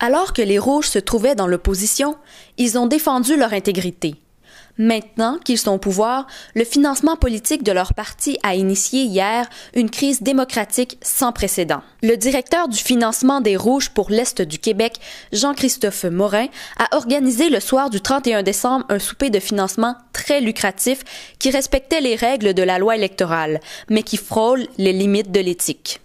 Alors que les Rouges se trouvaient dans l'opposition, ils ont défendu leur intégrité. Maintenant qu'ils sont au pouvoir, le financement politique de leur parti a initié hier une crise démocratique sans précédent. Le directeur du financement des Rouges pour l'Est du Québec, Jean-Christophe Morin, a organisé le soir du 31 décembre un souper de financement très lucratif qui respectait les règles de la loi électorale, mais qui frôle les limites de l'éthique.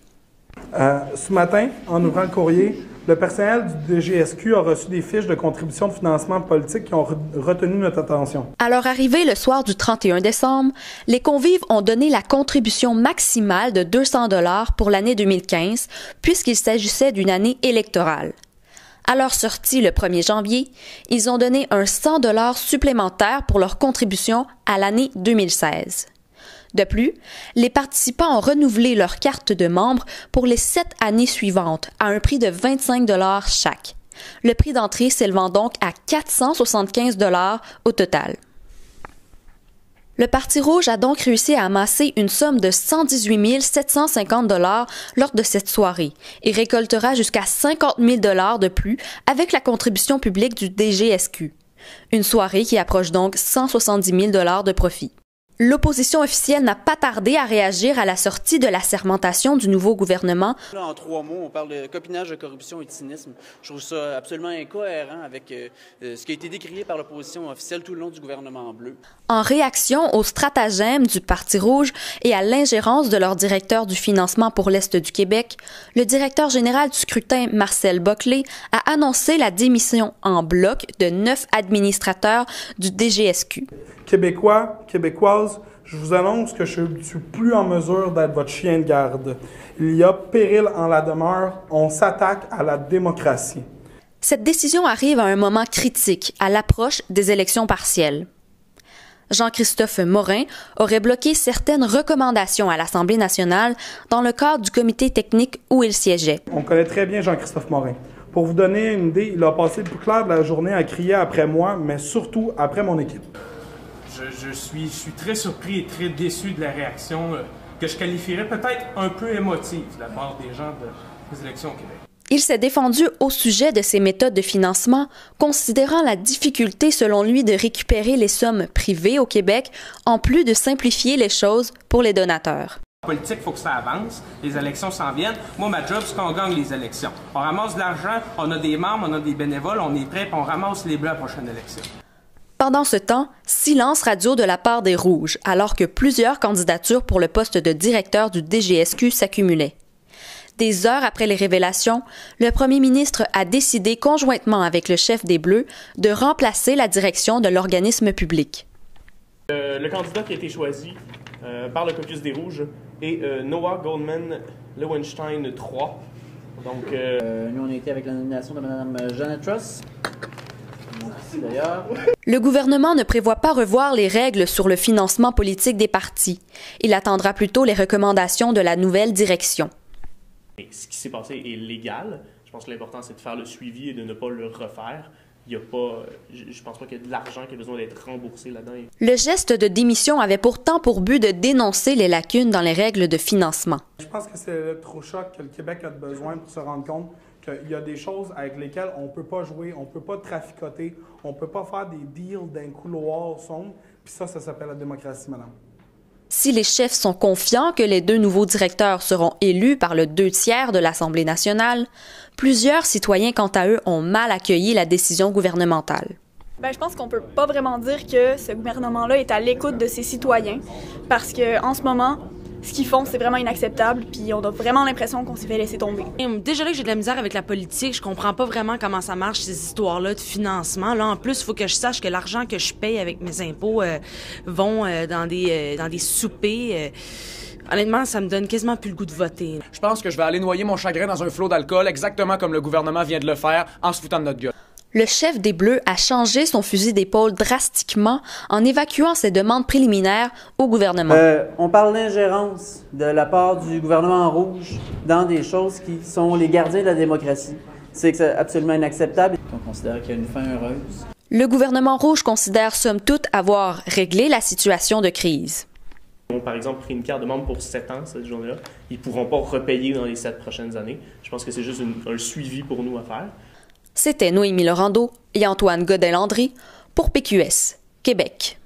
Ce matin, en ouvrant le courrier, le personnel du DGSQ a reçu des fiches de contribution de financement politique qui ont retenu notre attention. À leur arrivée le soir du 31 décembre, les convives ont donné la contribution maximale de 200 $ pour l'année 2015, puisqu'il s'agissait d'une année électorale. À leur sortie le 1er janvier, ils ont donné un 100 $ supplémentaire pour leur contribution à l'année 2016. De plus, les participants ont renouvelé leur carte de membre pour les 7 années suivantes à un prix de 25 $ chaque. Le prix d'entrée s'élevant donc à 475 $ au total. Le Parti rouge a donc réussi à amasser une somme de 118 750 $ lors de cette soirée et récoltera jusqu'à 50 000 $ de plus avec la contribution publique du DGSQ. Une soirée qui approche donc 170 000 $ de profit. L'opposition officielle n'a pas tardé à réagir à la sortie de la sermentation du nouveau gouvernement. Là, en 3 mots, on parle de copinage de corruption et de cynisme. Je trouve ça absolument incohérent avec ce qui a été décrié par l'opposition officielle tout le long du gouvernement bleu. En réaction au stratagème du Parti rouge et à l'ingérence de leur directeur du financement pour l'Est du Québec, le directeur général du scrutin, Marcel Boclé, a annoncé la démission en bloc de 9 administrateurs du DGSQ. Québécois, Québécoises, je vous annonce que je ne suis plus en mesure d'être votre chien de garde. Il y a péril en la demeure, on s'attaque à la démocratie. Cette décision arrive à un moment critique, à l'approche des élections partielles. Jean-Christophe Morin aurait bloqué certaines recommandations à l'Assemblée nationale dans le cadre du comité technique où il siégeait. On connaît très bien Jean-Christophe Morin. Pour vous donner une idée, il a passé le plus clair de la journée à crier après moi, mais surtout après mon équipe. Je suis très surpris et très déçu de la réaction que je qualifierais peut-être un peu émotive de la part des gens des élections au Québec. Il s'est défendu au sujet de ces méthodes de financement, considérant la difficulté selon lui de récupérer les sommes privées au Québec, en plus de simplifier les choses pour les donateurs. En politique, il faut que ça avance, les élections s'en viennent. Moi, ma job, c'est qu'on gagne les élections. On ramasse de l'argent, on a des membres, on a des bénévoles, on est prêts, puis on ramasse les bleus à la prochaine élection. Pendant ce temps, silence radio de la part des Rouges, alors que plusieurs candidatures pour le poste de directeur du DGSQ s'accumulaient. Des heures après les révélations, le premier ministre a décidé conjointement avec le chef des Bleus de remplacer la direction de l'organisme public. Le candidat qui a été choisi par le caucus des Rouges est Noah Goldman Lewenstein III. Donc, Nous, on a été avec la nomination de Mme Janet Truss. Merci d'ailleurs. Le gouvernement ne prévoit pas revoir les règles sur le financement politique des partis. Il attendra plutôt les recommandations de la nouvelle direction. Ce qui s'est passé est légal. Je pense que l'important, c'est de faire le suivi et de ne pas le refaire. Il y a pas, je pense pas qu'il y a de l'argent qui a besoin d'être remboursé là-dedans. Le geste de démission avait pourtant pour but de dénoncer les lacunes dans les règles de financement. Je pense que c'est l'électrochoc que le Québec a besoin pour se rendre compte qu'il y a des choses avec lesquelles on ne peut pas jouer, on ne peut pas traficoter, on ne peut pas faire des deals d'un couloir sombre. Puis ça s'appelle la démocratie, madame. Si les chefs sont confiants que les 2 nouveaux directeurs seront élus par le 2/3 de l'Assemblée nationale, plusieurs citoyens, quant à eux, ont mal accueilli la décision gouvernementale. Je pense qu'on peut pas vraiment dire que ce gouvernement-là est à l'écoute de ses citoyens parce qu'en ce moment, ce qu'ils font, c'est vraiment inacceptable, puis on a vraiment l'impression qu'on s'est fait laisser tomber. Déjà là que j'ai de la misère avec la politique, je comprends pas vraiment comment ça marche, ces histoires-là de financement. Là, en plus, il faut que je sache que l'argent que je paye avec mes impôts vont dans des soupers. Honnêtement, ça me donne quasiment plus le goût de voter. Je pense que je vais aller noyer mon chagrin dans un flot d'alcool, exactement comme le gouvernement vient de le faire, en se foutant de notre gueule. Le chef des Bleus a changé son fusil d'épaule drastiquement en évacuant ses demandes préliminaires au gouvernement. On parle d'ingérence de la part du gouvernement rouge dans des choses qui sont les gardiens de la démocratie. C'est absolument inacceptable. On considère qu'il y a une fin heureuse. Le gouvernement rouge considère somme toute avoir réglé la situation de crise. Ils ont par exemple pris une carte de membre pour 7 ans cette journée-là. Ils ne pourront pas repayer dans les 7 prochaines années. Je pense que c'est juste un suivi pour nous à faire. C'était Noémie Laurando et Antoine Godin-Landry pour PQS, Québec.